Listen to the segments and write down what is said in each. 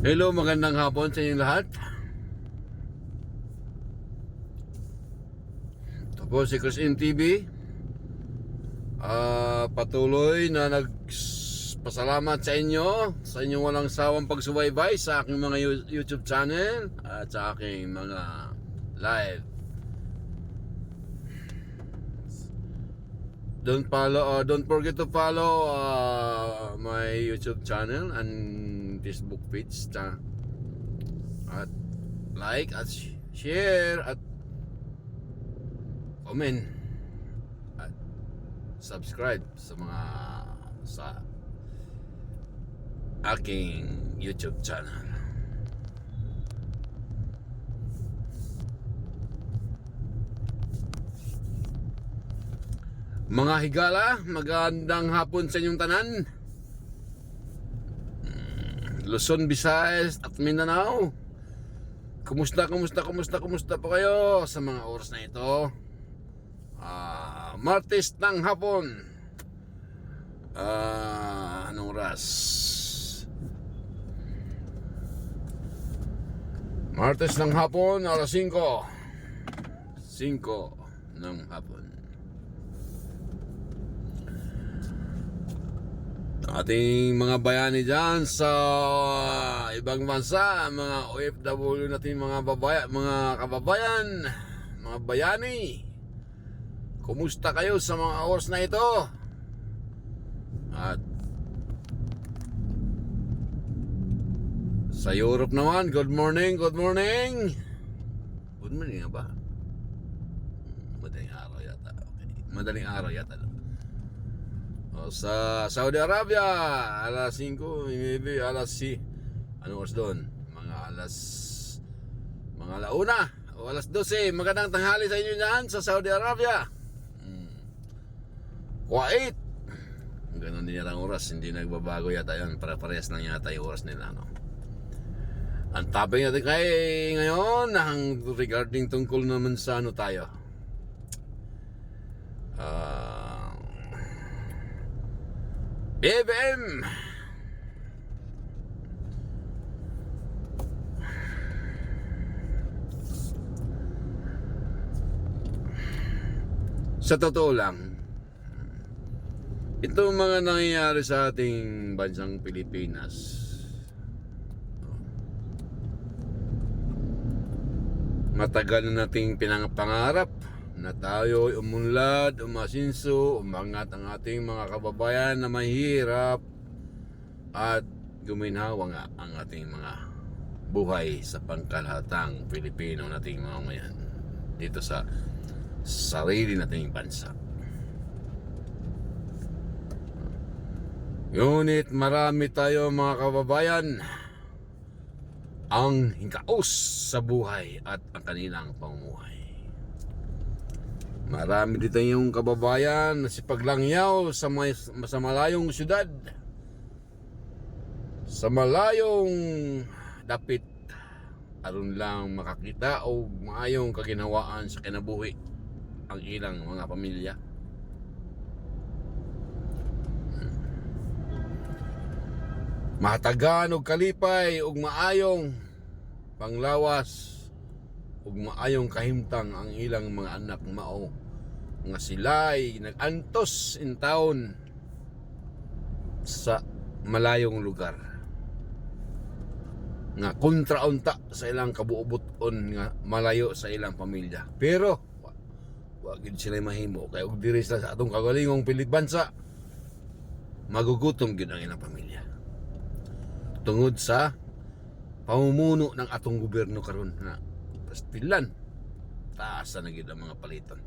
Hello, magandang hapon sa inyong lahat. Ito po si Chris in TV. Patuloy na nagpasalamat sa inyo sa inyong walang sawang pagsubaybay sa aking mga YouTube channel at sa aking mga live. Don't forget to follow my YouTube channel and Facebook page. At like at share at comment at subscribe sa aking YouTube channel. Mga higala, magandang hapon sa inyong tanan. Luzon, Visayas at Mindanao. Kumusta po kayo sa mga oras na ito? Martes ng hapon. Anong oras? Martes ng hapon, alas 5 ng hapon. Ating mga bayani dyan sa ibang bansa, mga OFW natin, mga kababayan, mga bayani, kumusta kayo sa mga oras na ito? At sa Europe naman, good morning nga ba? Madaling araw yata. Okay. Madaling araw yata. Sa Saudi Arabia, alas 5, maybe alas ano oras doon? Mga alauna o alas 12. Magandang tanghali sa inyo dyan sa Saudi Arabia. Kuwait, ganon din yata ang oras. Hindi nagbabago yata yan. Para-parehas lang yata yung oras nila, no? Ang topic natin ngayon regarding tungkol naman sa ano tayo, BBM. Sa totoo lang, ito mga nangyayari sa ating bansang Pilipinas, matagal na nating pinangarap na tayo umunlad, umasinso, umangat ang ating mga kababayan na mahirap at guminhawa nga ang ating mga buhay sa pangkalahatang Pilipino nating mamamayan dito sa sarili nating bansa. Ngunit marami tayo mga kababayan ang hingkaos sa buhay at ang kanilang pamumuhay. Marami dito yung kababayan na sipaglangyaw sa malayong syudad, sa malayong dapit, aron lang makakita o maayong kaginhawaan sa kinabuhi ang ilang mga pamilya. Mahatagan og kalipay og maayong panglawas ug maayong kahimtang ang ilang mga anak mao nga sila'y nag-antos in taon sa malayong lugar nga kontraunta sa ilang kabuobuton nga malayo sa ilang pamilya. Pero wag gid sila mahimo kay og diri sa atong kagalingong Pilibansa magugutom gid ang ilang pamilya tungod sa pamumuno ng atong gobyerno karon na pastilan taas na gid ang mga paliton.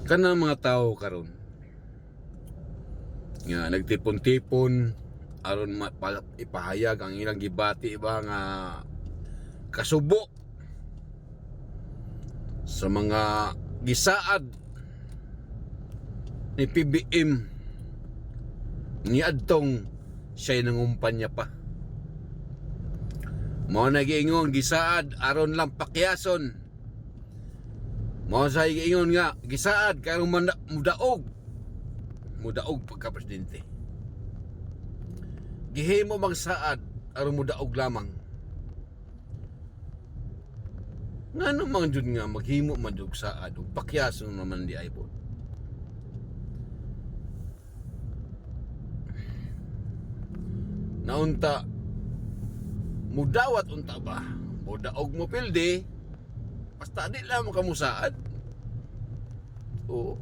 Kanang mga tao karon nga nagtipon-tipon aron ipahayag ang ilang gibati ba nga kasubo sa mga gisaad ni PBM ni adtong siya'y nangumpanya pa. Mao nagiingon gisaad aron lang pakyason Mao sa ingon nga gisaad karong mudaog pagka presidente. Gihimo magsaad aron mudaog lamang. Ngano man jud nga maghimo man jud saad ug pakyason naman di ay po. Naunta mudawat unta ba? Mudaog mo pildi. Basta di lang mo kamusaad. Oo.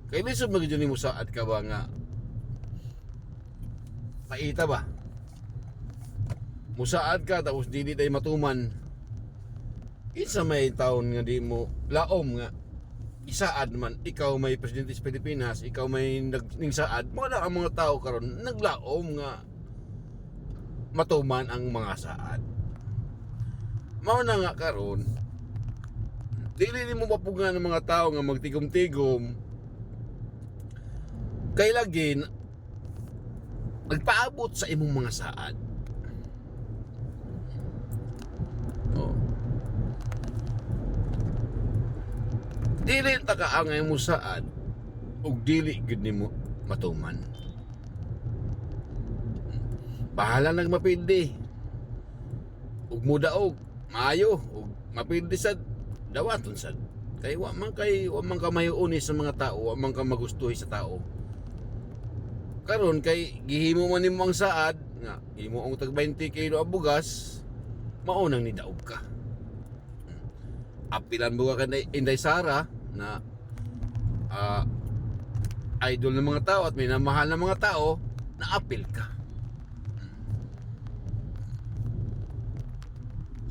Kay lisod magiging ni musaad ka ba nga paita ba? Musaad ka tapos dili tay matuman. Isa may taon nga di mo laom nga isaad man ikaw may presidente sa Pilipinas, ikaw may ningsaad, mo na ang mga tao karon naglaom nga matuman ang mga saad. Mao na nga karon dili mo mapuga ng mga tao nga magtigom-tigom kay lagi nagpaabot sa imong mga saad. Oh. Dili ta kaangay mo saad ug dili gid nimo matuman. Bahala nagmapildi. Ug mudaog, maayo ug mapildi sad dawaton sad. Kay wa man ka mayuuni sa mga tao, wa man ka magustuhi sa tao. Karon kay gihimo man nimo ang saad nga imo ang tag 20 kilo ang bugas, maunang ni daog ka. Apilan mo ka kay Inday Sara na idol ng mga tao at minamahal ng mga tao, na apil ka.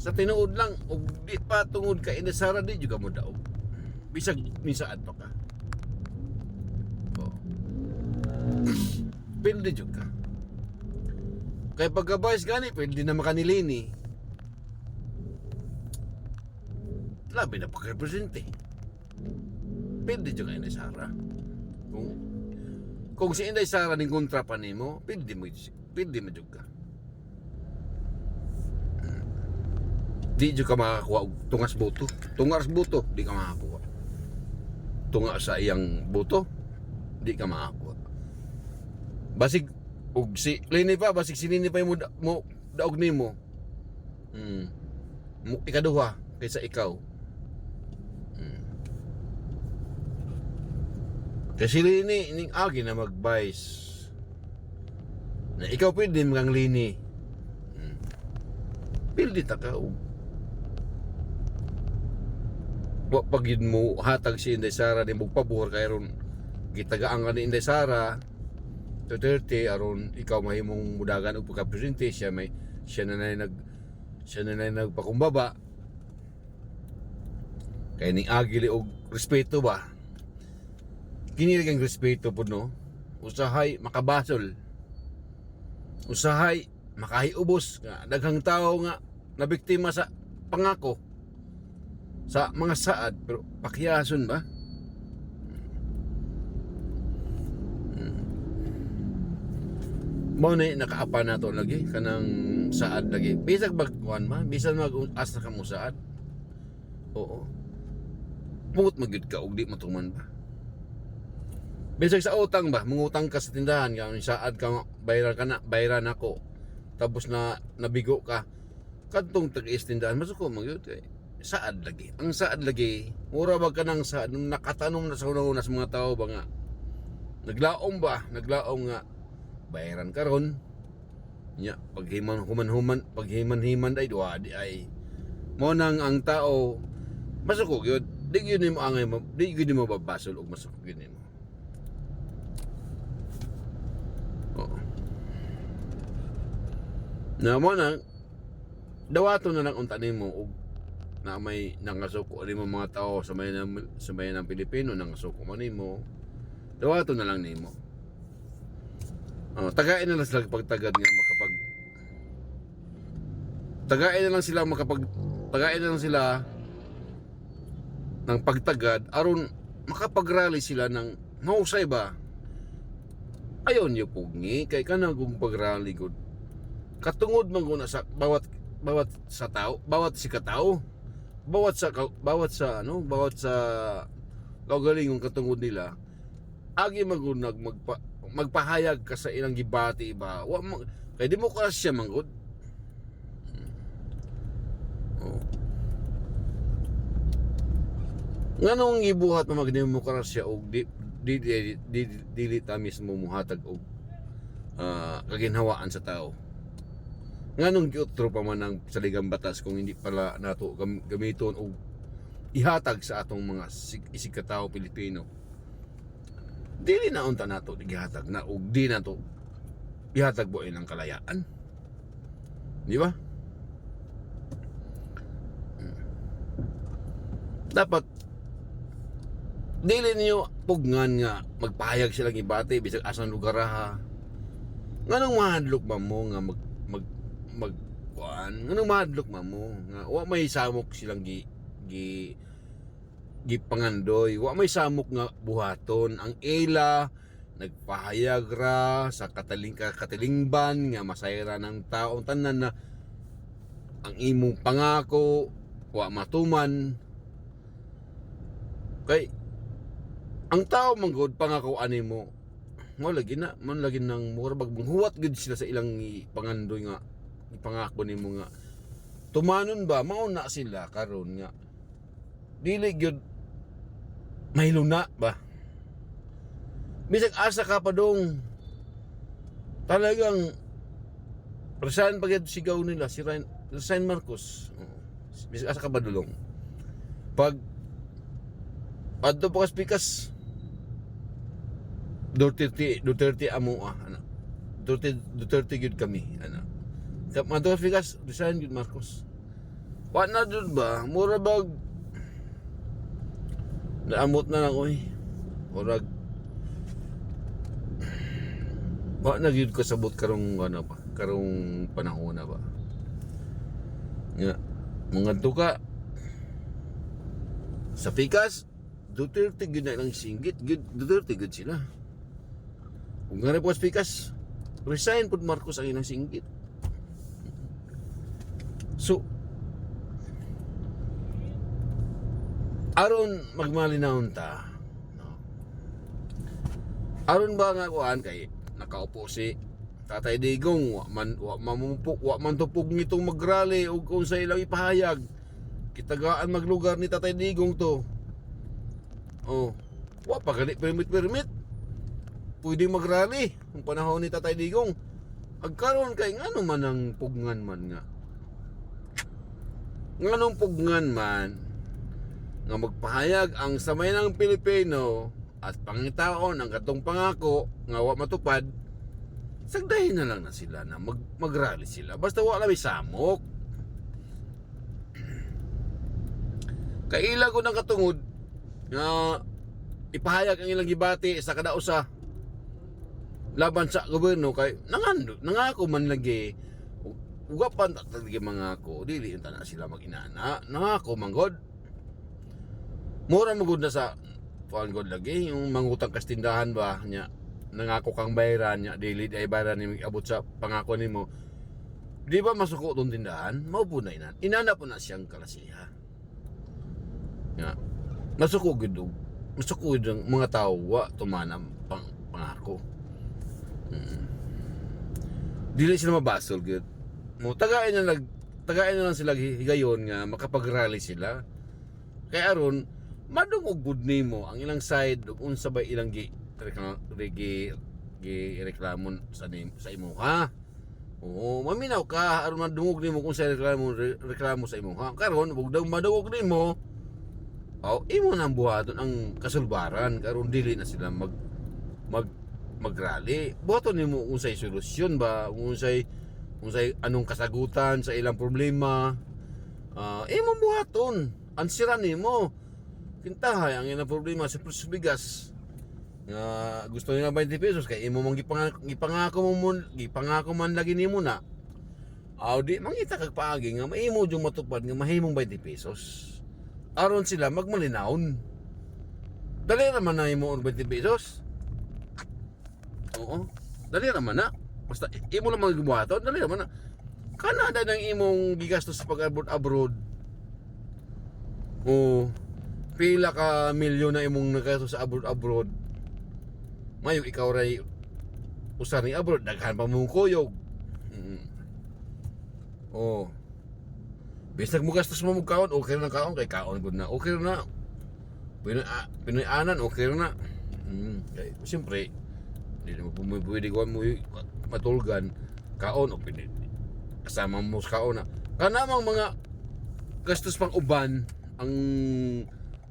Sa tinuod lang ug di pa tungod ka Inday Sara di juga mo daog. Bisag ni saad pa ka. Oh. Pildi jud ka. Kay pagka-vice gani pildi na makanilini. Labi na pagka-presidente. Pildi jud ka Inday Sara. Kung si Inday Sara ning kontra pa nimo, pildi mo jud ka. Di jud ka makakuha og tungas boto. Tungas boto, di ka makakuha. Tunga sa iyang boto, di ka makakuha. Basig og si Lini pa, basig si Lini pa mo daog nimo. Ikaduha kaysa ikaw. Kasi Lini ning agi na mag-vice. Na ikaw pwede kang Lini. Pildi ta ka pagid mo hatag si Inday Sara di mo pabor kay ron gitagaan ka ni Inday Sara to 30 aron ikaw mahimong mudagan og pagka-presidente, siya na nagpakumbaba kay ning agili og respeto ba, kini kang respeto pud no, usahay makabasol, usahay makahiubos nga daghang tao nga nabiktima sa pangako sa mga saad, pero pakyason ba? Mo na nakaapa na to lagi kanang saad lagi. Bisag bagkuan ma, bisan mag-as na ka mo saad. Oo. Mungot magyud ka og di matuman ba? Bisag sa utang ba, mangutang ka sa tindahan, nga saad ka bayaran ako. Tapos na nabigo ka. Kadtong tag-is tindahan, masuko magyud kay saad lagi. Ang saad lagi, mura ba ka ng saad, nung nakatanong na sa una sa mga tao ba nga, naglaom nga, bayaran ka ron, nya, paghiman-himan ay duwa, di ay, mo nang ang tao, masukog yun, di yun mo angay mo, di yun mo babasol, o masukog yun mo. Oo. Na mo nang, dawato na lang unta nimo na may nangasuko mo mga tao sa bayan ng Pilipino, nangasuko man nimo, dawato na lang nimo. Tagain na lang sila pagtagad nga tagain na lang sila ng pagtagad aron makapag-rally sila ng mahusay ba. Ayon niyo pugni kay kanang kung pag-rally gud. Katungod man guna sa bawat sa tao, bawat si katao bawat sa kaugalingong katungod nila, agi magunag magpahayag ka sa ilang gibati ba, kay demokrasya man gud. Oh. Nganong gibuhat mo magdemokrasya og dili ta mismo muhatag og kaginhawaan sa tao? Nganong giutro pa man ang saligang batas kung hindi pala nato gamiton og ihatag sa atong mga isig katao Pilipino? Dili na unta nato gihatag na og di nato ihatag buhay ng kalayaan, di ba? Dapat dili niyo pugnan nga magpahayag silang ibati bisag asang lugar ha. Nganong mahadlok ba mo nga nganong mahadlok ba mo nga wa may samok silang gipangandoy, wa may samok nga buhaton ang ila nagpahayag ra sa katilingban nga masayra ng taong tanan na ang imong pangako wa matuman. Kay ang tao manggod pangako ani mo man lagi nang murabag manghuwat gud sila sa ilang pangandoy nga ipangako nimo nga tumanon ba mao na sila karon nga dili gyud mahiluna ba, bisag asa ka pa dong talagang resign pagid sigaw nila si Resign Marcos. Bisag asa ka ba dulong pag adto pa pikas Duterte amo ana Duterte gyud kami ana madto pikas resign gyud Marcos wa na dud ba mura bag naamot na lang oy murag wa na gyud ko sabot karong ano pa karong panahon na ba nga mga tuka sa pikas Duterte gyud na lang singgit Duterte gyud sila kung nga po pikas resign pud Marcos ang ilang singgit. So aron magmalinawon ta no? Aron ba nga kuan kay nakaupo si Tatay Digong wa man tupog nitong magrally ug kung sa ilang ipahayag kitagaan maglugar ni Tatay Digong to. Oh, wa pa gali permit pwede magrally ang panahon ni Tatay Digong. Agkaron kay ngano man ang pugnan man nga nganong pugnan man nga magpahayag ang samay ng Pilipino at pangitaon ang katong pangako nga wa matupad, sagdahin na lang na sila na magrally sila basta wala may samok. Kaila ko ng katungod nga ipahayag ang ilang gibati sa kada usa laban sa gobyerno kay nangako man lagi ugapan tatagi mga ako dili unta na sila mag-inana nangako manggod mura magud na sa kuan god lagi yung mangutang kas tindahan ba nya nangako kang bayaran nya dili ay bayaran ni abot sa pangako nimo di ba masuko tong tindahan mao po na inana po na siyang kalasiha nya masuko gud ang mga tawo wa tumanam pangako. Dili sila mabasol gud mo tagain na lang sila higayon nga makapag-rally sila kay aron madungog gud nimo ang ilang side ug unsa ba ilang reklamo sa imo ha. Oo, maminaw ka aron madungog nimo kung sa reklamo sa imo ha. Karon ug madungog nimo imo nang buhaton ang kasulbaran karon dili na sila magrally. Buhaton nimo unsay solusyon ba, unsay anong kasagutan sa ilang problema. Imo buhaton, ansiran nimo. Kintahay ang ilang problema sa bigas. Nga gusto nila 20 pesos kay imo mang gipangako man lagi nimo na. Di mangita kag paagi nga maimo jung matupad nga mahimong 20 pesos. Aron sila magmalinawon. Dali naman na imo og 20 pesos. Oo. Dali naman na. Basta imo lang magbuhaton, dali naman na. Kanada nang imong gigastos sa pag-abroad. O pila ka milyon na imong nagasto sa abroad. Mayo ikaw ray usar ni abroad, daghan pa mong kuyog. Oh. Bisag mo gastos mo kaon, okay na kaon kay kaon gud na. Okay na. Pinoy-anan okay na. Kay siyempre di mo pwede ko mo matulgan kaon o pinili kasama mo sa kaon na kanamang mga gastos pang uban ang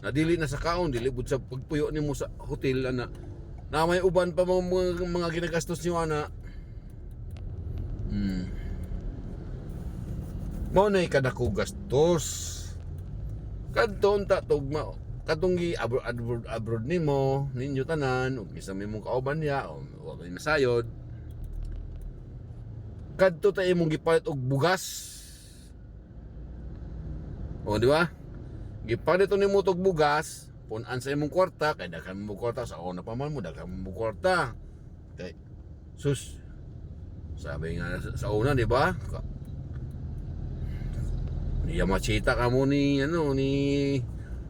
nadili na sa kaon, dili bud sa pagpuyo nimo sa hotel ana na may uban pa mga ginagastos niyo ana. Mao nay kadako gastos kadton ta tugma katong gi abroad nimo ninyo tanan ug isa may mong kauban niya o wa kay nasayod kadto ta imong gipalit og bugas. O di ba? Gipalit nimo og bugas, punan sa imong kwarta kay daghan mo kwarta sa una pa man mo daghan mo kwarta. Kay sus sabi nga sa una di ba? Niya machita ka mo ni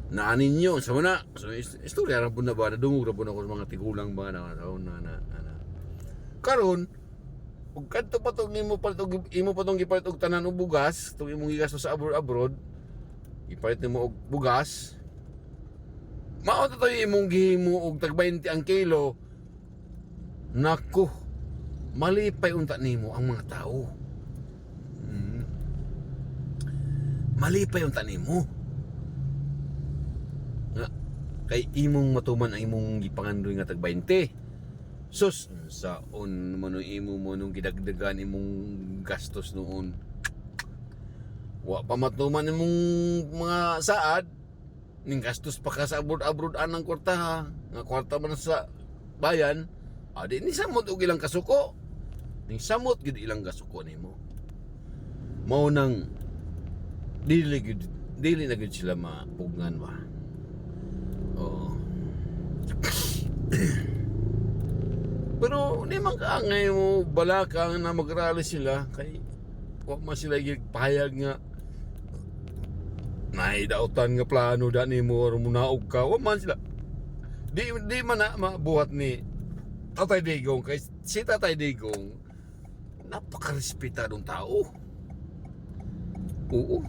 naanin nyo sa mana. So istorya ra pud na ba nadungog ra pud ako sa mga tigulang ba na karon ug kadto pa tong imo patong gipalit og tanan og bugas tong imong gigasto sa abroad ipalit nimo og bugas mao to imong gihimo og tag 20 ang kilo. Naku, malipay unta nimo ang mga tao. Malipay unta nimo nga kay imong matuman ang imong gipangandoy nga tag 20. Sus saon man imo mo nung gidagdagan imong gastos noon. Wa pa matuman imong mga saad ning gastos pa ka sa abroad anang kwarta ha. Nga kwarta man sa bayan. Adi ni samot og ilang kasuko. Ning samot gid ilang kasuko nimo. Mao nang dili na gid sila mapugnan ba. Oo. Pero di man kaangay mo balakang na mag-rally sila kay wa man sila pahayag nga naidautan nga plano da nimo or munaog ka. Wa man sila. Di man na mabuhat ni Tatay Digong kay si Tatay Digong napaka-respetadong tao. Oo.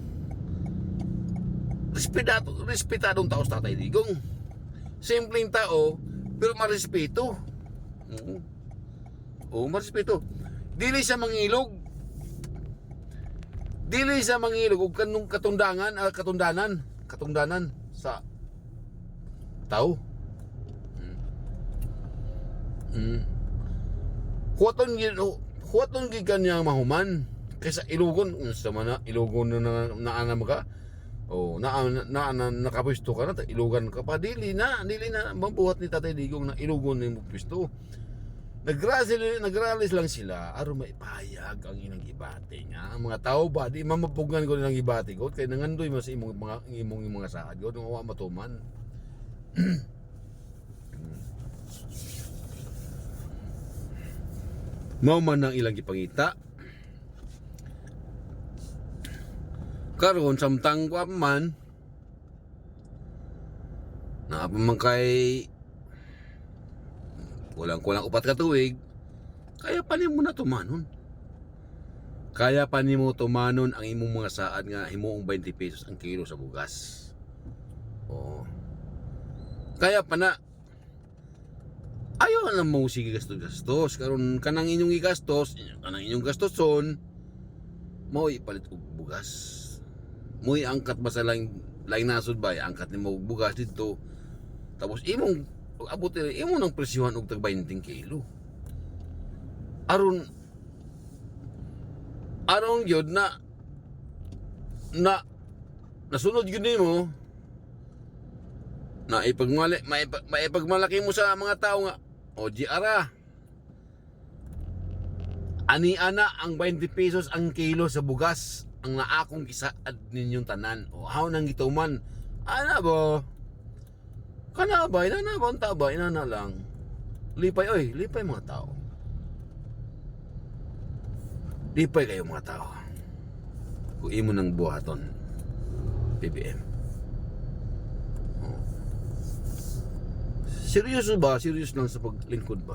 Respetadong tao sa Tatay Digong. Simpleng tao pero marespeto. Oo, marespeto. Dili siya mangilog. Dili siya mangilog og kanung katundanan sa tao. Huwaton gid kanya mahuman kaysa ilugon unsa man na ilugon na naana ka. Oh, nakapwesto ka na, ilugan ka pa. Dili na mabuhat ni Tatay Digong na ilugon ni mo pwesto. Nagralis lang sila aron maipahayag ang ilang gibati nga. Ang mga tao ba di mamapugnan ko nilang gibati ko kay nangandoy mas imong mga saad ko nga wa matuman. Mao man ang ilang gipangita. Karon samtang kwa man na man kay kulang-kulang 4 ka tuig kaya pa nimo na tumanon. Kaya pa nimo tumanon ang imong mga saad nga himuong 20 pesos ang kilo sa bugas. Oh. Kaya pa na ayaw na mo sige gastos karon kanang inyong igastos, kanang inyong gastoson mao ipalit og bugas. Mo'y angkat ba sa laing nasod ba angkat nimo og bugas dito. Tapos imong abot imo nang presyohan og tag 20 kilo. Aron gyud na nasunod gyud nimo na maipagmalaki mo sa mga tao nga o ara ani ana ang 20 pesos ang kilo sa bugas ang naakong gisaad ninyong tanan o haw nang gituman ana ba kana ba inana ba unta ba inana lang lipay mga tao, lipay kayo mga tao kung imo nang buhaton BBM. Seryoso ba? Serious lang sa paglingkod ba?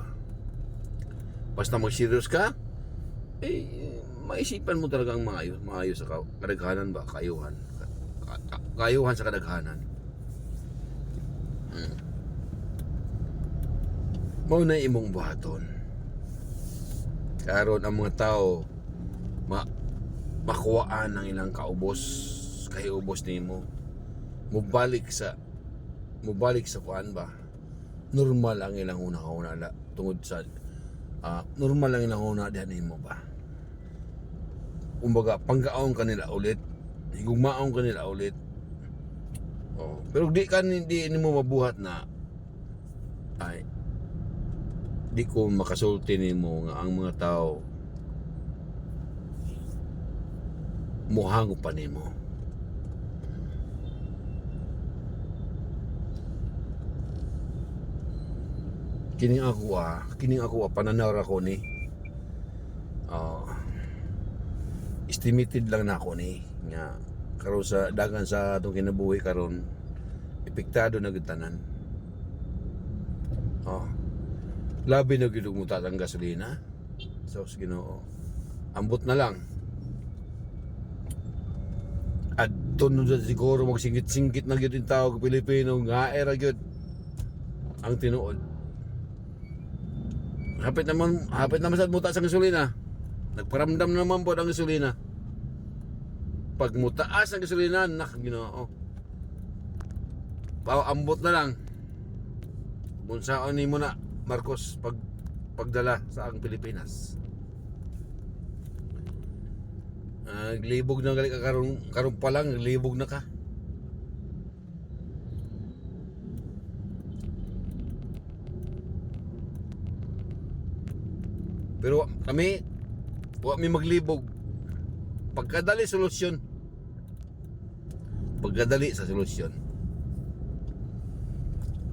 Basta mag-serious ka, maisipan mo talaga ang maayos sa kadaghanan ba? Kayuhan sa kadaghanan. Mao na imong buhaton. Karon ang mga tao makuwaan ang ilang kaubos nimo. Mubalik sa kuan ba? Normal ang ilang una tungod sa normal ang ilang una dihan nimo ba? Kumbaga panggaon kanila ulit, higugmaon kanila ulit. Pero di nimo mabuhat na ay di ko makasulti nimo nga ang mga tao muhango pa nimo. Kining ako pananaw ako ni estimated lang na ako ni nga karon sa dagan sa atong kinabuhi karon epektado na gid tanan. Labi na gid mo tatang gasolina. So Ginoo, ambot na lang. Adto no siguro magsingit-singit na gyud yung tawag Pilipino nga era gyud ang tinuod. Hapit naman sa muta sa gasolina. Nagparamdam naman po ang gasolina. Pag mutaas ang gasolina, Ginoo. Ambot na lang. Bunsaon ni mo na Marcos pagdala sa ang Pilipinas. Naglibog na gali ka karon pa lang, naglibog na ka. Pero kami maglibog. Pagkadali sa solusyon.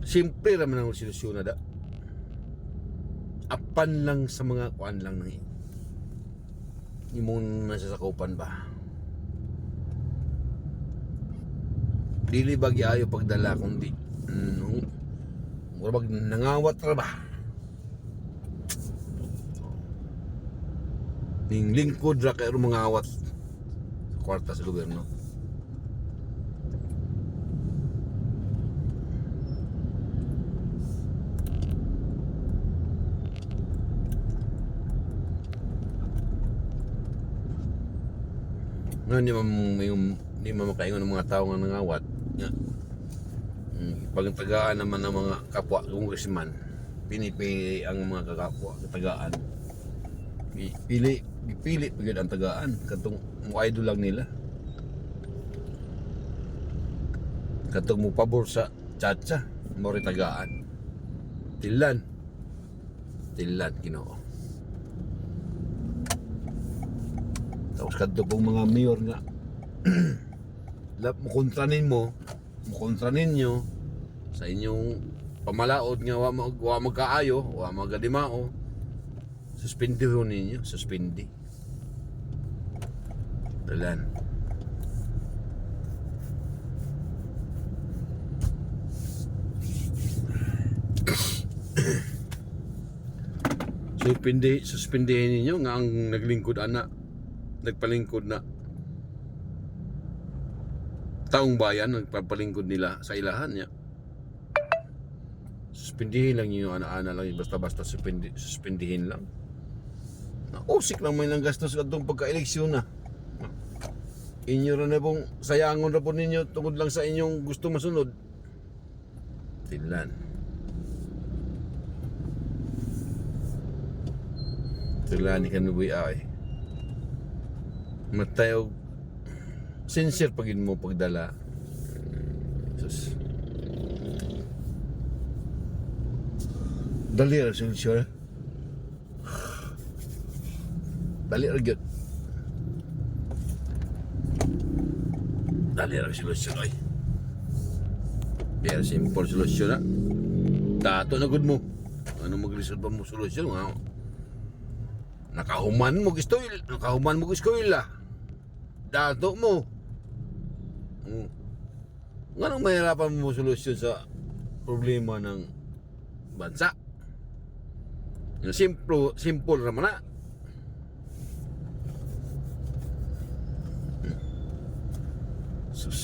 Simple raman ang solusyon na da. Apan lang sa mga kuan lang nang imong nasasakupan ba. Dili bagi ayo pagdala kundi murag nangawat ra ba. Ning lingkod ra kay mga awat sa kwarta sa gobyerno. Nga di makaingon ng mga tao nga nangawat nga. Pagtagaan naman ng mga kapwa congressman, pinipili ang mga kakapwa tagaan. Pili pagid ang tagaan katong mo idol lang nila. Katong mo pabor sa Chacha, mo ri tagaan. Tilan Ginoo. Tapos kadto pong mga mayor nga mukontranin ninyo sa inyong pamalaod nga wa magkaayo, wa magadimao. Suspendihon ninyo, Talan. Suspendihin ninyo nga ang nagpalingkod na taong bayan, nagpapalingkod nila sa ilahan niya. Suspendihin lang ninyo, ana-ana lang, basta-basta suspendihin lang. Usik lang may lang gastos atong pagka-eleksyon na. Inyo rin na pong sayangon na po ninyo tungkol lang sa inyong gusto masunod. Tilan ni kanuboy ay matayog sincere pagin mo pagdala. Sus. Dali ra solusyon. Dali ra gyud. Dali ra solusyon ay. Pero simple solusyon na. Dato na gud mo. Ano mag-resolve mo solusyon nga? Nakahuman mo gistoil. Dato mo. Nga nang mahirapan mo solusyon sa problema ng bansa. Yung simple naman na. Sus.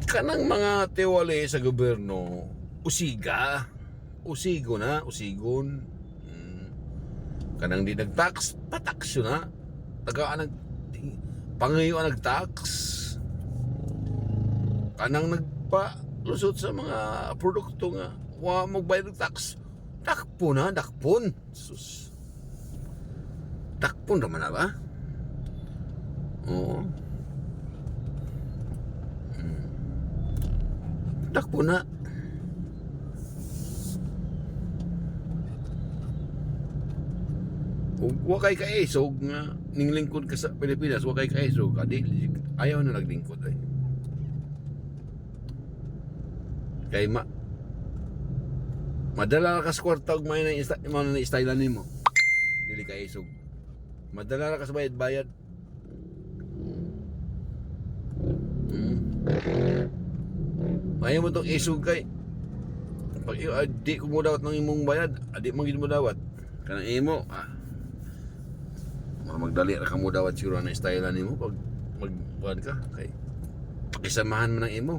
Kanang mga tiwali sa gobyerno, usigo na, usigon. Kanang di nag-tax, patax yun na. Tagaan pangayo ang nag-tax. Kanang nagpa-lusot sa mga produkto nga, wa magbayad ng tax. Dakpon na, dakpon. Sus. Dakpon naman na ba? Oo. Dakpon na. Wa kay kaisog nga ninglingkod ka sa Pilipinas, wa kay kaisog, ayaw na naglingkod ay. Kay madala ka sa kwarta og may na stylean nimo. Dili kaisog. Madala ka sa bayad-bayad. Ayaw mo itong isog kay pag di ko mo dawat ng imong bayad, di mo gid mo dawat. Kanang imo, magdali ra ka mo dawat siguro na stylean nimo pag magbuhat ka kay pakisamahan mo ng imo.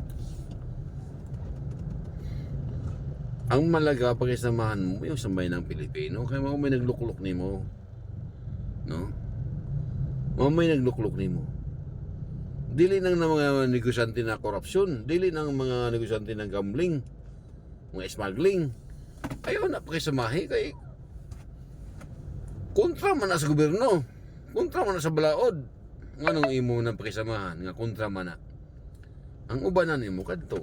Ang malaga pakisamahan mo yung sambay ng Pilipino kay may nagluklok nimo. No? May nagluklok nimo. Dili nang mga negosyante na korupsyon, dili nang mga negosyante ng gambling, mga smuggling. Ayaw na pakisamahi kay kontra man na sa gobyerno, kontra man na sa balaod. Nganong imo nang pakisamahan nga kontra man na. Ang ubanan nimo kadto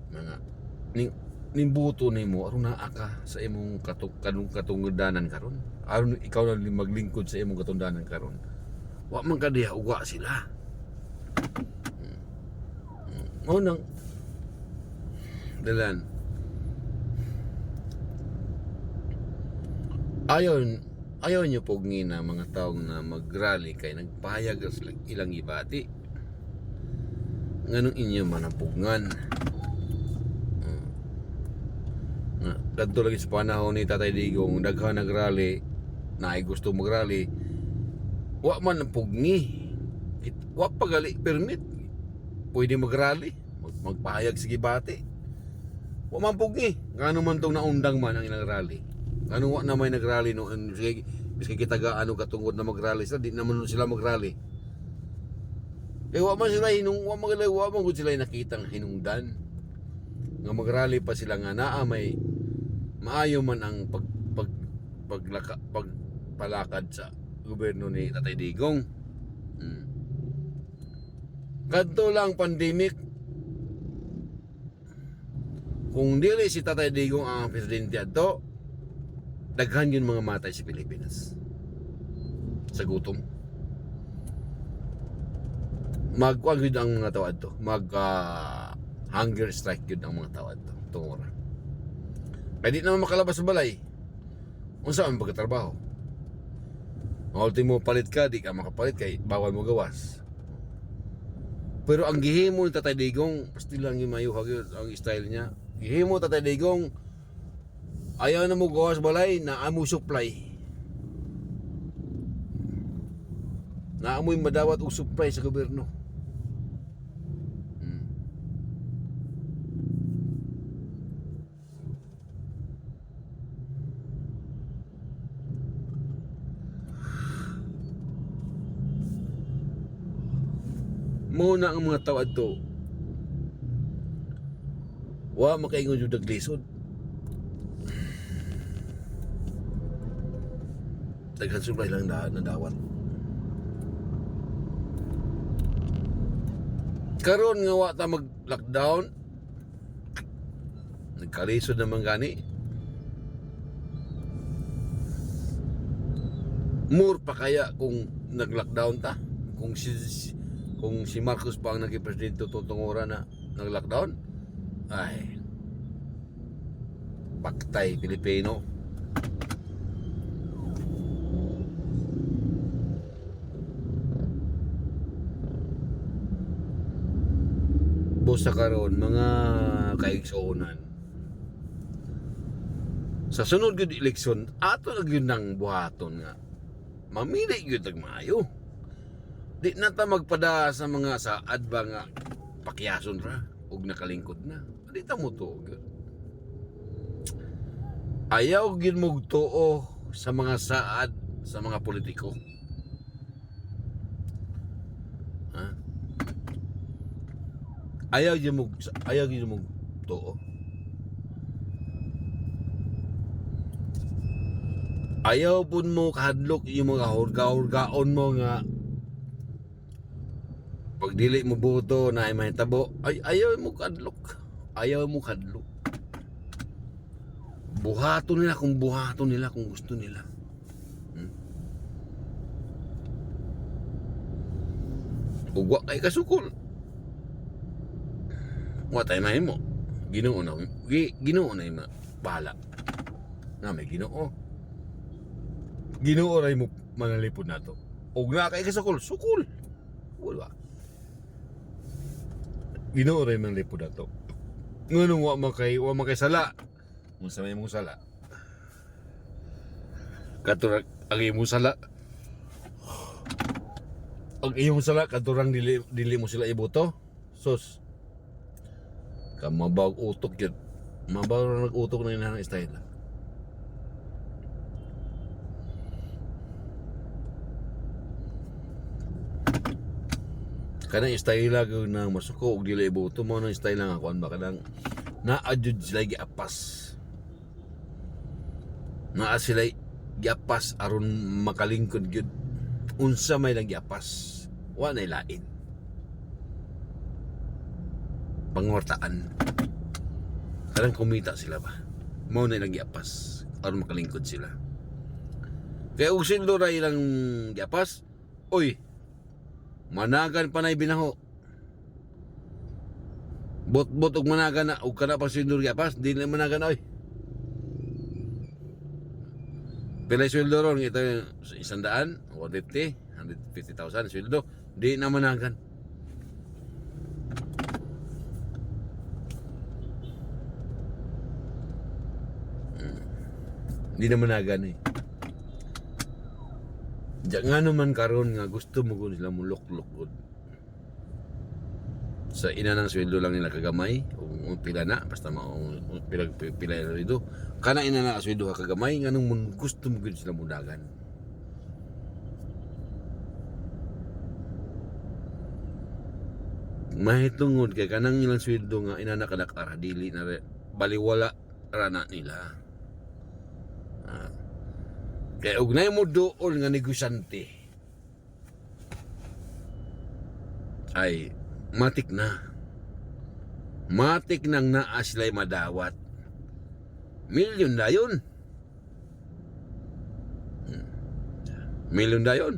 mga nimbuto nimo aron naa ka sa imong katungdanan karon. Aron ikaw na maglingkod sa imong katungdanan karon. Wa man ka diha uwa sila. Nang dalan ayaw nyo pugni na mga taong na mag-rally kay nagpahayag sa ilang ibati nganong inyo manapugngan. Kadto lagi sa panahon ni Tatay Digong daghan nag-rally na ay gusto mag-rally, wa man pugni, wa pagali permit pwede mag-rally, magpahayag sige bati. Wa man pugni, ngano man tong naundang man ang ilang rally. Ngano wa na may nag-rally no, biskay kita gaano katungod na mag-rally sila, di naman sila mag-rally. Kaya wa man sila wa man gud sila nakitang hinungdan nga mag-rally pa sila nga naa may maayo man ang pagpalakad sa gobyerno ni Tatay Digong. Kadto lang pandemic, kung dili si Tatay Digong ang presidente ato, daghan yun mga matay sa Pilipinas sa gutom. Magkuan yun ang mga tawad to, hunger strike yun ang mga tawad to tungora. Kaya di naman makalabas sa balay, unsa ang pagkatrabaho. Ultimo palit ka, di ka makapalit kay bawal mo gawas. Pero ang gihimo ni Tatay Digong, pasti lang yung mayuhag yun, ang style niya. Gihimo Tatay Digong, ayaw na mo gawas balay, naamoy supply. Naamoy madawat o supply sa gobyerno. Muna ang mga tawad to, wa makaingon yung daglisod. Daghan supply lang na dawat. Karon nga wa ta mag-lockdown, nagkalisod naman gani. More pa kaya kung nag-lockdown ta, kung si Marcos pa ang naging presidente tutungura na nag-lockdown, ay paktay Pilipino. sa karon mga kaigsuonan. Sa sunod gyud eleksyon ato na gyud nang buhaton nga mamili gyud tag maayo. Di na ta magpada sa mga saad ba nga pakyason ra ug nakalingkod na. Di ta mo tuo gyud. Ayaw gyud mo tuo sa mga saad sa mga politiko. Ha? Ayaw gyud mo tuo. Ayaw pun mo kahadlok yung mga hurga-hurgaon mo nga pag dili mo boto na ay mahitabo. Ay ayaw mo kahadlok. Ayaw mo kahadlok. Buhaton nila kung gusto nila. Ugwa kay kasukol. Wa tay mahimo. Ginoo na yung bahala. Na may Ginoo. Ginoo ray mo manalipod nato. Og na kay kasukol, sukol. Wala. Ginoo ray manalipod nato. Nganong wa makay sala. Unsa may mong sala? Katurang ang imong sala. Ang iyong sala katurang dili mo sila iboto. Sus. Kamabawag utok yun. Mabaw nag-utok na inahang style. Kanang style lang na masuko og dili iboto mo nang style lang ako ba kanang na-adjud sila giapas. Naa sila giapas aron makalingkod gyud. Unsa may lang giapas. Wa nay lain. Pangwartaan. Kanang kumita sila ba. Mao na lang giapas aron makalingkod sila. Kaya og sildo ra ilang giapas. Oy, managan pa na'y binaho. Bot-bot og managan na. Og kana pa sweldo giapas. Di na managan oy. Pilay sweldo ron. Ito yung 100, 150,000 sweldo. Di na managan. Di na managan eh. Diya nga naman karon nga gusto mo kung sila mulok-lukod. Sa ina ng sweldo lang nila kagamay o pila na basta pila na dito. Kana ina na sweldo ka kagamay nganong gusto mo gud sila mudagan. Mahitungod kay kanang ilang sweldo nga ina na kadakara dili na baliwala rana nila. Kaya ugnay mo doon nga negosyante ay matik nang naa sila'y madawat. Milyon dayon. Milyon dayon.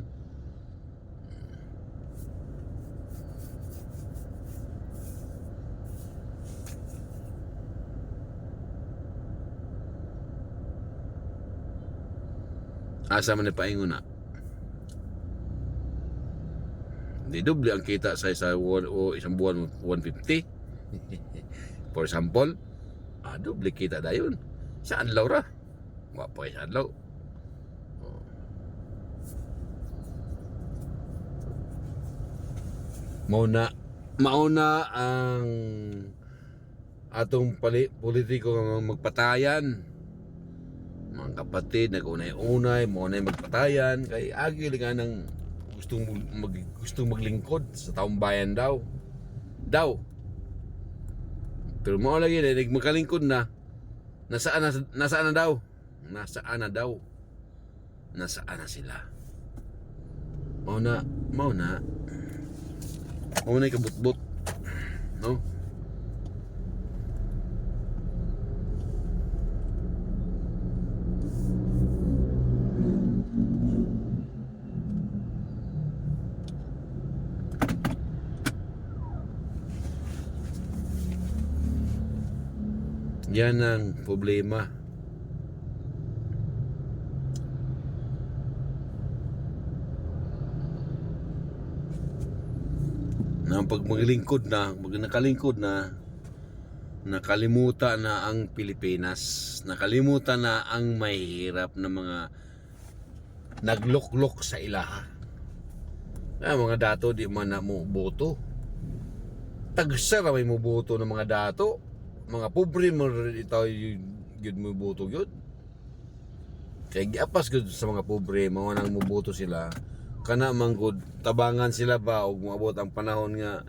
Asa man paingon na. Di doble ang kita sa isang buwan 150. For example, doble kita dayon. Sa adlaw ra. Wa pa sa adlaw. Mauna ang atong politiko nga magpatayan. Mga kapatid, nag-unay-unay, maunay magpatayan, kay agi nga nang gustong maglingkod sa taong bayan daw. Pero mao lagi na makalingkod na. Nasaan na daw? Nasaan na sila? Mauna kabutbot, no? Yan ang problema. Na pag maglingkod na, pag nakalingkod na, nakalimutan na ang Pilipinas, nakalimutan na ang mahirap na mga nagluklok sa ilaha. Mga dato di man na mo boto. Tagsar may mo boto ng mga dato. Mga pobre mo itaw yun mo boto yun. Kaya giapas gud sa mga pobre, mao nang mo boto sila. Kana manggod tabangan sila ba og moabot ang panahon nga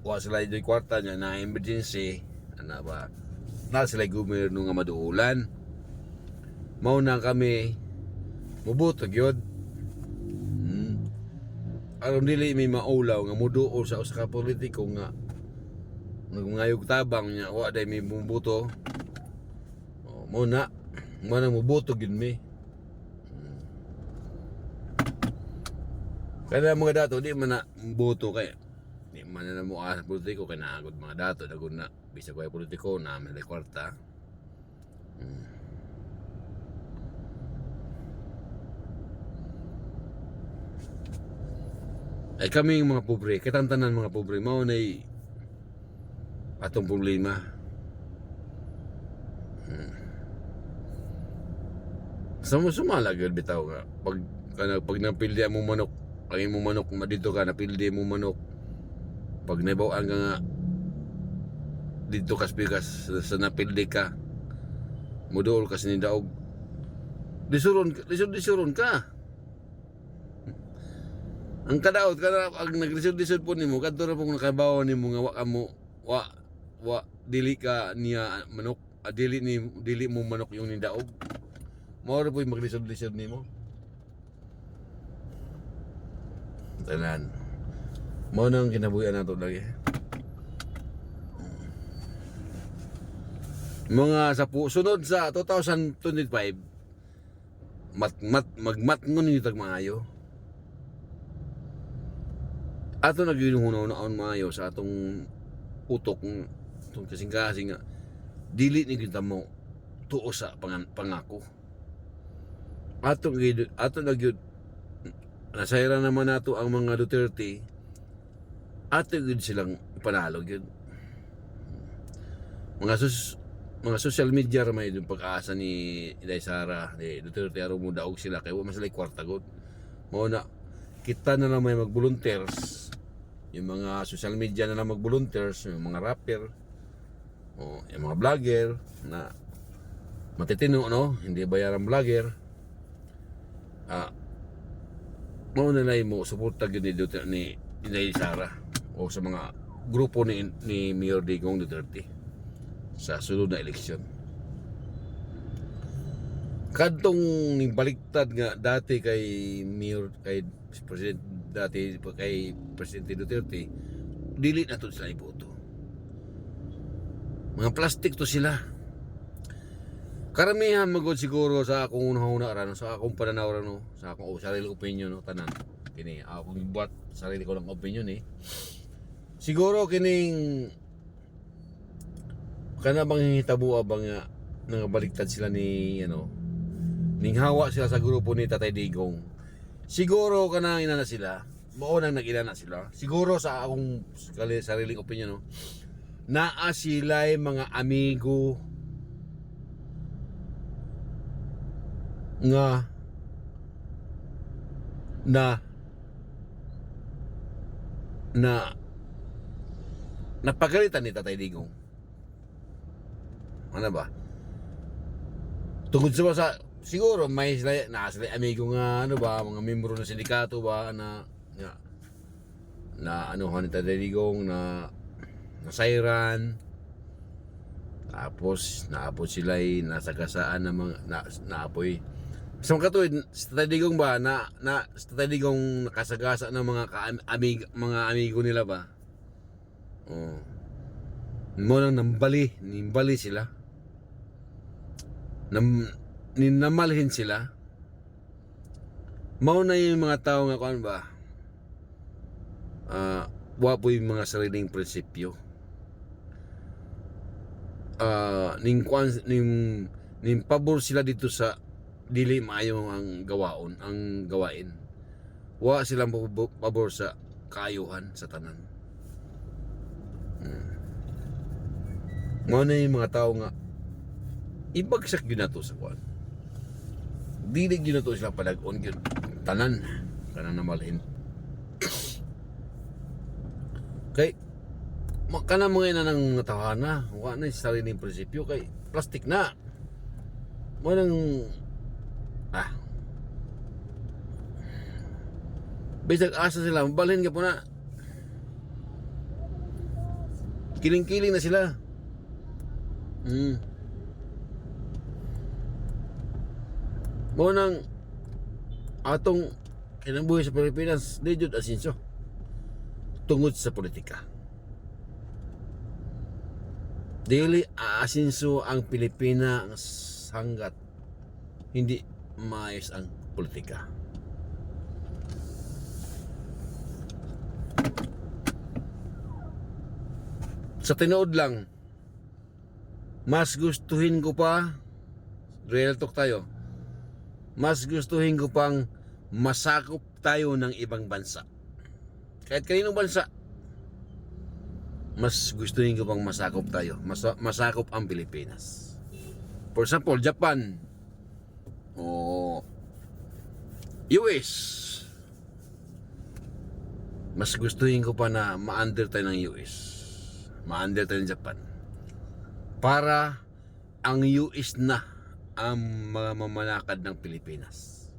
wa sila idoy kwarta nya na emergency ana ba na sila gobyerno nga maduulan, mao na kami muboto gyud. Aron dili may maulaw nga muduol sa usa ka politiko nga nagmangayog tabang nya wa day may muboto, mao na muboto gyud mi. Kaya mga dato di man na boto kay di man na mo sa politiko kay naagod mga dato dagod na bisag kay politiko na may kwarta. Ay kami mga pobre, katantanan mga pobre mao nay atong problema. Sumala gyud bitaw nga pag napildi mo manok, ang imong manok dito ka napildi mo manok, pag naibawaan ka nga dito kaspikas sa napildi ka muduol ka sa nidaog, disuron ka. Ang kadaot kada pag naglisod-lisod po nimo kadto ra pong nakabaw nimo nga wa dili ka niya manok, dili mo manok yung nidaog. Mao ra po'y maglisod-lisod nimo. Tanan. Mao nang kinabuhi nato lagi. Mga sa sunod sa 2025 magmatngon ni tag maayo. Ato naginuhunaon maayo sa atong utok itong kasing-kasing nga dili ni kita mo tuo sa pangako. Ato nagyud nasayra naman nato ang mga Duterte, ato gyud silang ipanalo gyud. Mga social media ra may yung pag-asa ni Inday Sara ni Duterte aron mo daog sila kay wa man sila kwarta gud. Mao na kita na lang may mag-volunteers, yung mga social media na lang mag-volunteers, yung mga rapper, yung mga vlogger na matitino, no? Hindi bayaran vlogger. Mao na lang mo suporta gyud ni Inday Sara o sa mga grupo ni Mayor Digong Duterte sa sunod na eleksyon. Kadtong ning baliktad nga dati kay Presidente Duterte, dili na to sila iboto. Mga plastic to sila. Karamihan magod siguro sa akong una-una ran, sa akong pananaw ran, sa akong sarili opinion, no, tanan. Kini akong buat sarili ko lang opinion Siguro kining kana bang hitabo bang nga nangabaliktad sila ni ning hawa sila sa grupo ni Tatay Digong. Siguro kanang ina na sila, mao nang nag-ina na sila. Siguro sa akong sariling opinion, no, naa sila mga amigo nga napagalitan ni Tatay Digong. Ano ba? Tungkol sa siguro may sila amigo nga mga membro ng sindikato ba na ni Tatay Digong na nasayran, tapos naapos sila nasagasaan ng mga naapoy sa mga katuwid sa Tatay Digong ba sa Tatay Digong nakasagasa ng mga amigo nila ba. Mo nang nimbali sila. Ninamalhin sila. Mao na yung mga tao nga kuan ba, wa po yung mga sariling prinsipyo. Ning pabor sila dito sa dili maayo ang gawain. Wa silang pabor sa kaayuhan sa tanan. Mo na yung mga tao nga ibagsak yun na to sa kuan. Dilig yun na to sila palag-on yun. Tanan na malhin. Kay makana mga ina ng tawhana, wa na sa sariling prinsipyo kay plastic na. Mo nang bisag asa sila, balhin ka po na. Kiling-kiling na sila. Mo nang atong kinabuhi sa Pilipinas, di jud asinso tungod sa politika. Dili aasinso ang Pilipinas hanggat hindi maayos ang politika. Sa tinood lang, mas gustuhin ko pa, real talk tayo, mas gustuhin ko pang masakop tayo ng ibang bansa. Kahit kaninong bansa, mas gustuhin ko pang masakop tayo, masakop ang Pilipinas. For example, Japan o US. Mas gustuhin ko pa na ma-under tayo ng US, ma-under tayo ng Japan, para ang US na ang mga mamanakad ng Pilipinas.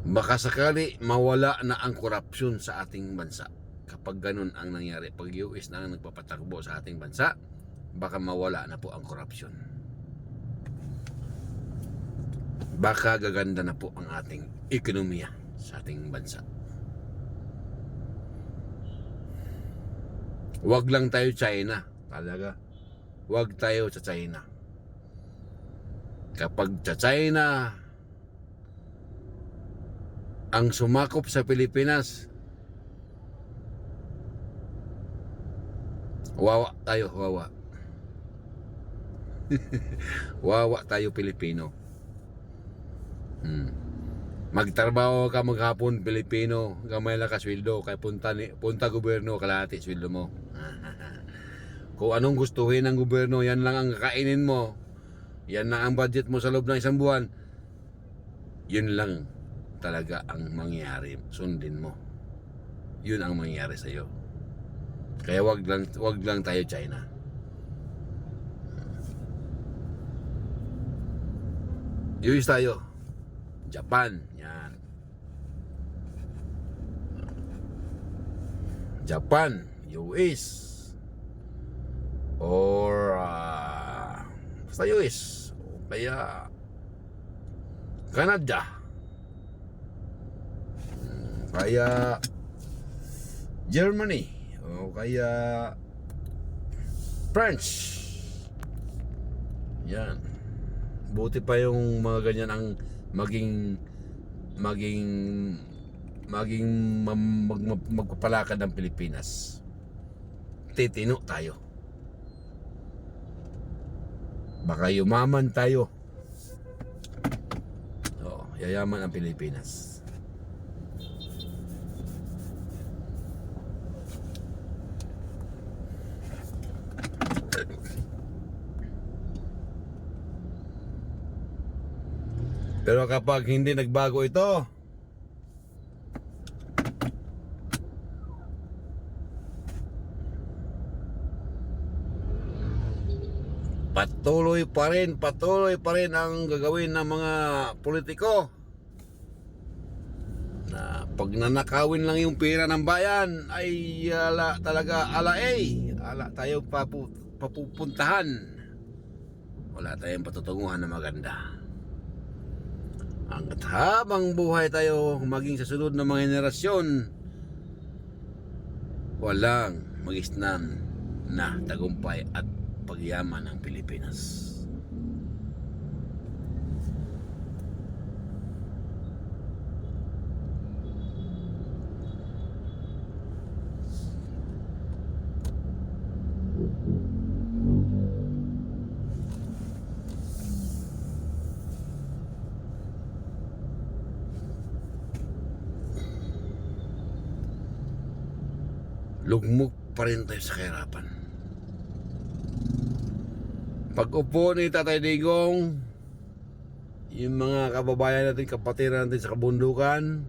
Baka sakali mawala na ang korupsyon sa ating bansa. Kapag ganun ang nangyari, pag US na ang nagpapatakbo sa ating bansa, baka mawala na po ang korupsyon. Baka gaganda na po ang ating ekonomiya sa ating bansa. Wag lang tayo China, talaga. Wag tayo sa China. Kapag sa China ang sumakop sa Pilipinas, wawa tayo, wawa. Wawa tayo Pilipino. Magtrabaho ka maghapon Pilipino, gamay lang ka sweldo, kay punta gobyerno kalahati sweldo mo. Kung anong gustuhin ng gobyerno, yan lang ang kakainin mo. Yan lang ang budget mo sa loob ng isang buwan. Yun lang talaga ang mangyayari, sundin mo. Yun ang mangyayari sa iyo. Kaya wag lang tayo China. US tayo. Japan, yan. Japan, US, or basta US, o kaya Canada, kaya Germany, o kaya French. Yan. Buti pa yung mga ganyan ang magpapalakad ng Pilipinas. Titino tayo. Baka yumaman tayo. Yayaman ang Pilipinas. Pero kapag hindi nagbago ito, patuloy pa rin ang gagawin ng mga politiko na pag nanakawin lang yung pera ng bayan ay ala tayong papupuntahan. Wala tayong patutunguhan na maganda. Hanggat habang buhay tayo, maging sa sunod na mga henerasyon, walang magisnan na tagumpay at pagyaman ng Pilipinas. lugmok pa rin tayo sa kahirapan. Pag upo ni Tatay Digong, yung mga kababayan natin, kapatid natin sa kabundukan,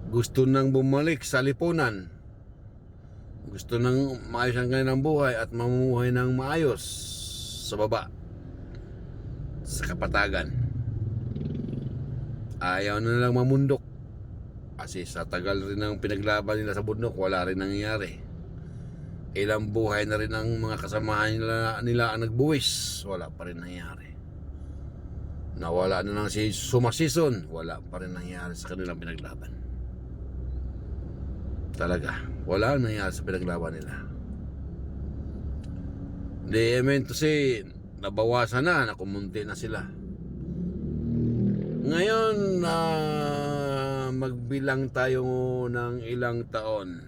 gusto nang bumalik sa lipunan, gusto nang maayos ang kanilang buhay at mamumuhay ng maayos sa baba, sa kapatagan. Ayaw na lang mamundok kasi sa tagal rin ng pinaglaban nila sa bundok, wala rin nangyayari. Ilang buhay na rin ang mga kasamahan nila ang nagbuwis, wala pa rin nangyayari. Nawala na lang si Sumasison, wala pa rin nangyayari sa kanilang pinaglaban. Talaga, wala nangyayari sa pinaglaban nila. Di mean to say, nabawasan na kumunti na sila. Ngayon, magbilang tayo ng ilang taon.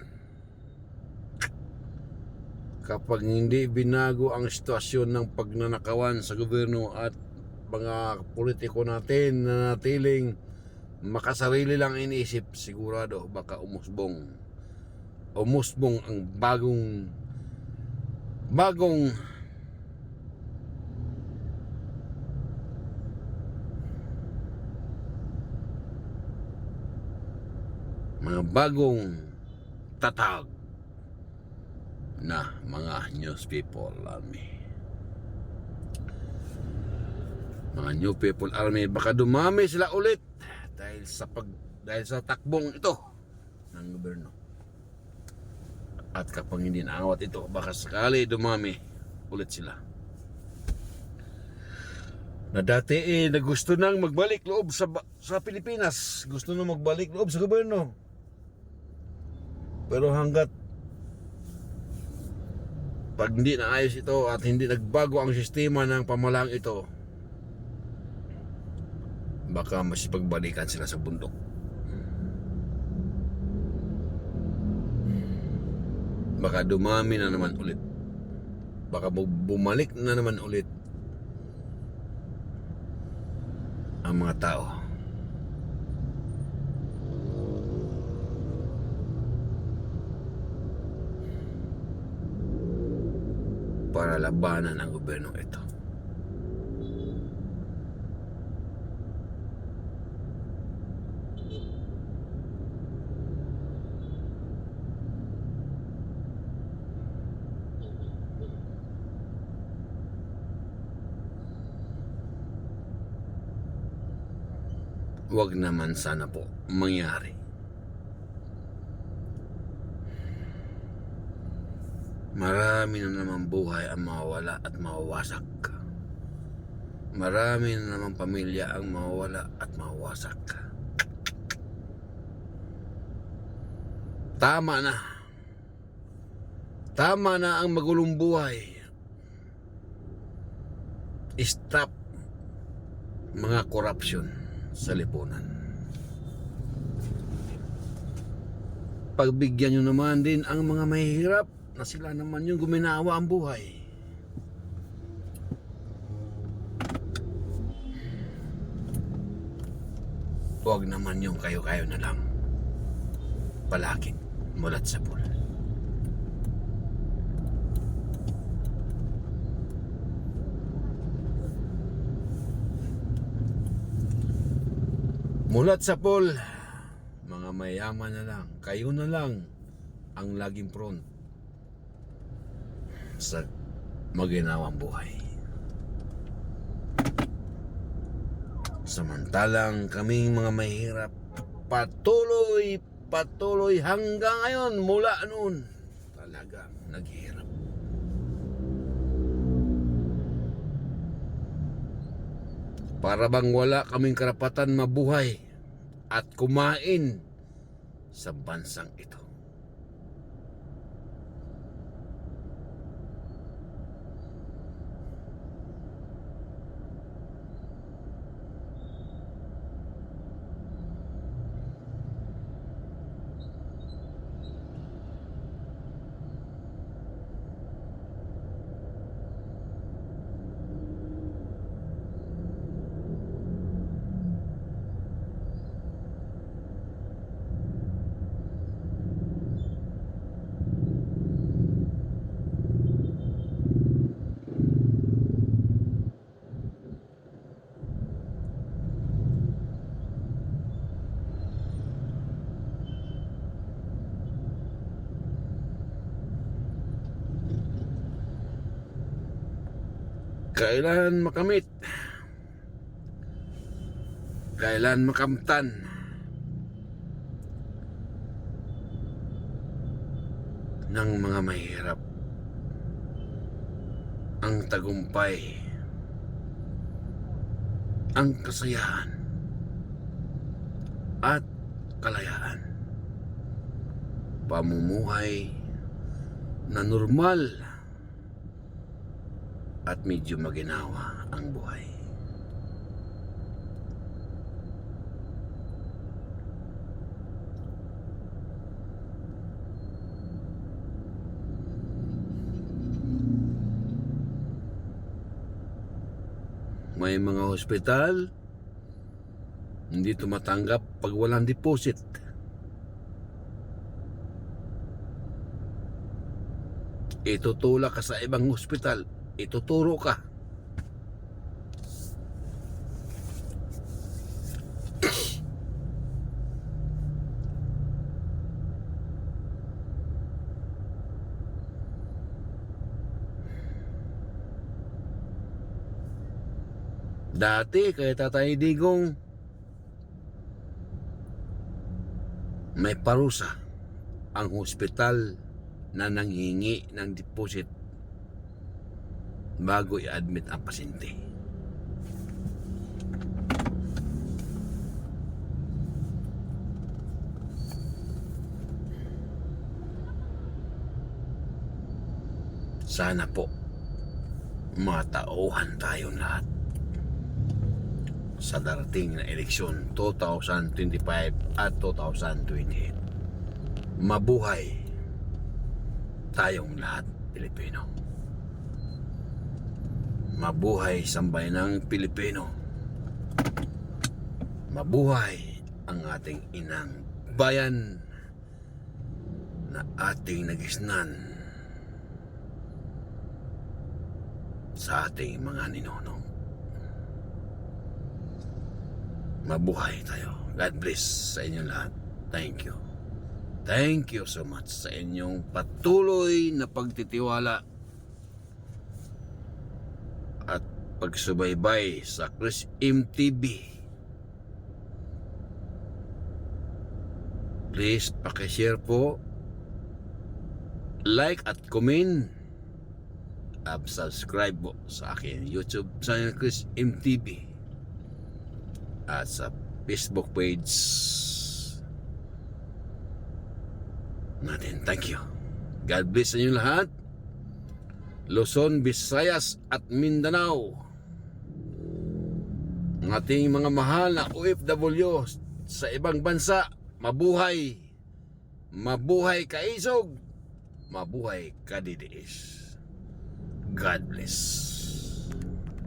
Kapag hindi binago ang sitwasyon ng pagnanakawan sa gobyerno at mga politiko natin na natiling makasarili lang iniisip, sigurado baka umusbong ang bagong mga bagong tatag na mga news people army. Mga new people army, baka dumami sila ulit dahil sa takbong ito ng gobyerno. At kapag hindi naawat ito, baka sakali dumami ulit sila. Na dati na gusto nang magbalik loob sa Pilipinas, gusto nang magbalik loob sa gobyerno. Pero hanggat pag hindi naayos ito at hindi nagbago ang sistema ng pamalang ito, baka masipagbalikan sila sa bundok. Baka dumami na naman ulit. Baka bumalik na naman ulit ang mga tao para labanan ang gobyerno ito. Huwag naman sana po mangyari. Marami na naman buhay ang mawawala at mawawasak. Marami na naman pamilya ang mawawala at mawawasak. Tama na. Tama na ang magulong buhay. Stop mga corruption sa lipunan. Pagbigyan nyo naman din ang mga mahihirap na sila naman yung guminawa ang buhay. Huwag naman yung kayo-kayo na lang palagi mulat sa pool. Mulat sa pool, mga mayaman na lang, kayo na lang ang laging prone sa maginawang buhay. Samantalang kaming mga mahirap patuloy hanggang ngayon, mula noon talagang naghihirap. Para bang wala kaming karapatan mabuhay at kumain sa bansang ito. Kailan makamit, kailan makamtan ng mga mahirap ang tagumpay, ang kasayahan at kalayaan. Pamumuhay na normal at medyo maginawa ang buhay. May mga hospital hindi tumatanggap pag walang deposit. Itutulak ka sa ibang hospital, ituturo ka. Dati kay Tatay Digong may parusa ang hospital na nanghingi ng deposit bago i-admit ang pasyente. Sana po matauhan tayong lahat sa darating na eleksyon 2025 at 2028. Mabuhay tayong lahat Pilipino. Mabuhay sambayanang Pilipino. Mabuhay ang ating inang bayan na ating nagisnan sa ating mga ninonong. Mabuhay tayo. God bless sa inyong lahat. Thank you. Thank you so much sa inyong patuloy na pagtitiwala at pagsubaybay sa Chris M TV. Please pakishare po, like at comment, at subscribe po sa akin YouTube channel Chris M TV at sa Facebook page natin. Thank you. God bless sa inyo lahat. Luzon, Visayas at Mindanao. Ang ating mga mahal na OFW sa ibang bansa, mabuhay. Mabuhay ka Isog. Mabuhay ka DDS. God bless.